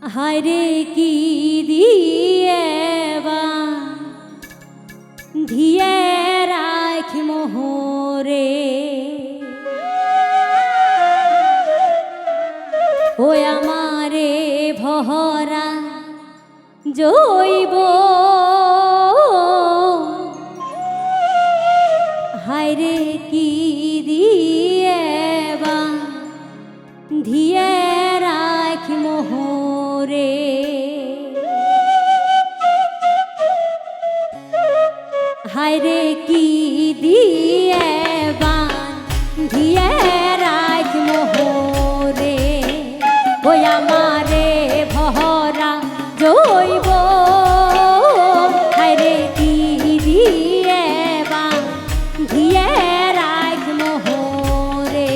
হায়রে কি দিয়ে ধিয়ে রাখ মোহরে ও আমারে ভরা জৈব হায়রে কি দিয়ে ধিয়ে রাখ মোহরে হায়রে কি দিয়ে ধিয়ে রাখ মোহরে ওই আমারে ভরা জৈব হায়রে কি দিয়ে ধিয়ে রাখ মোহরে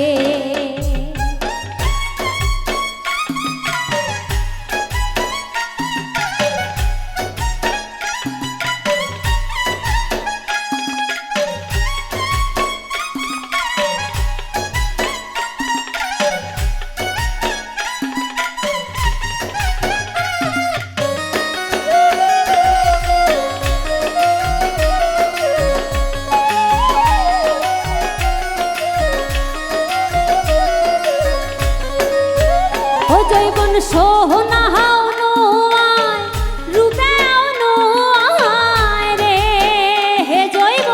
জৈবন সোহনা হাওনো আয় রূপে আনো আয় রে হে জৈব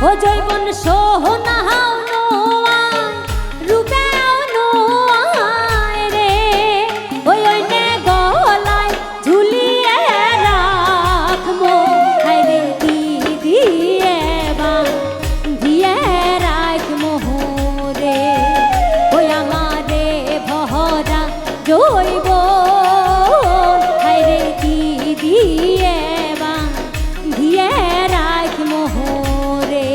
ও জৈবন সোহনা হাওনো আয় রূপে আনো আয় রে ওই ওইনে গলায় ঝুলিয়ে রাখবো হায়রে কি দিয়ে ধিয়ে রাখ মোহরে ওই আমারে ভরা জৈব হায়রে কি দিয়ে ধিয়ে রাখ মোহরে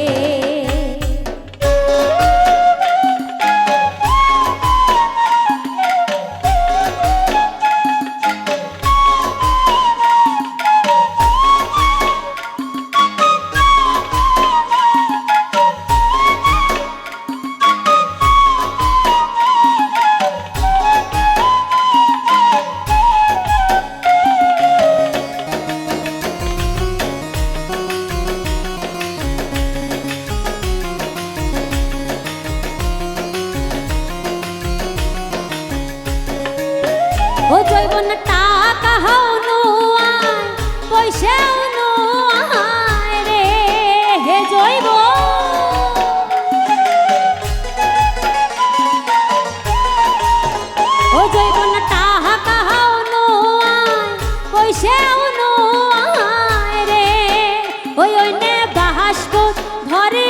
ও জৈবন টাকা হাওনো আয় পয়সা আনো আয় রে হে জৈব ও জৈবন টাকা হাওনো আয় পয়সা আনো আয় রে ওই ওইনে বাহাসকো ধরে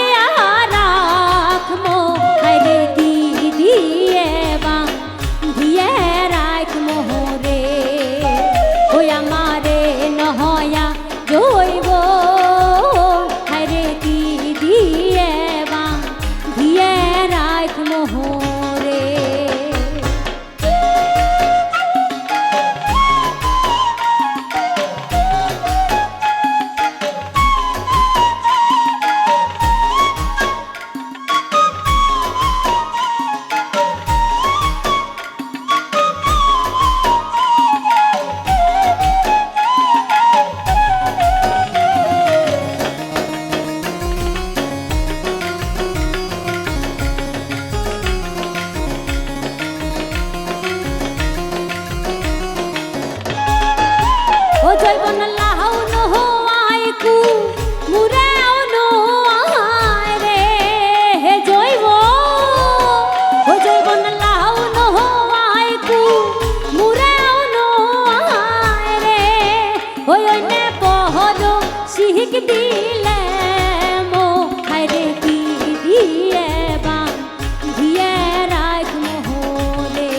রাখমো হায়রে কি দিয়ে ধিয়ে রাখ মোহরে ওই আমারে নহয়া জৈব হায়রে কি দিয়ে ধিয়ে রাখ মোহরে ও জৈবন লাহাওনো আয় কু মুরে আনো আয় রে হে জৈব ও জৈবন লাহাওনো আয় কু মুরে আনো আয় রে ওই ওইনে পহর শিখ দিলে মো হায়রে কি দিয়ে ধিয়ে রাখ মোহরে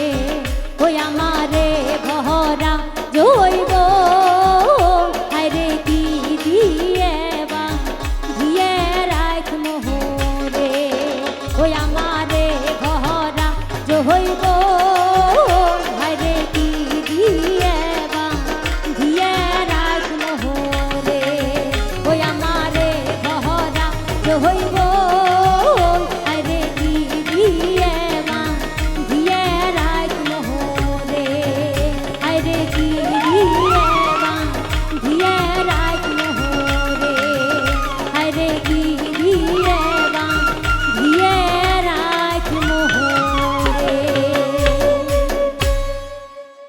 ওই আমারে ভরা জৈব হায়রে কি দিয়ে ধিয়ে রাখ মোহরে ওই আমার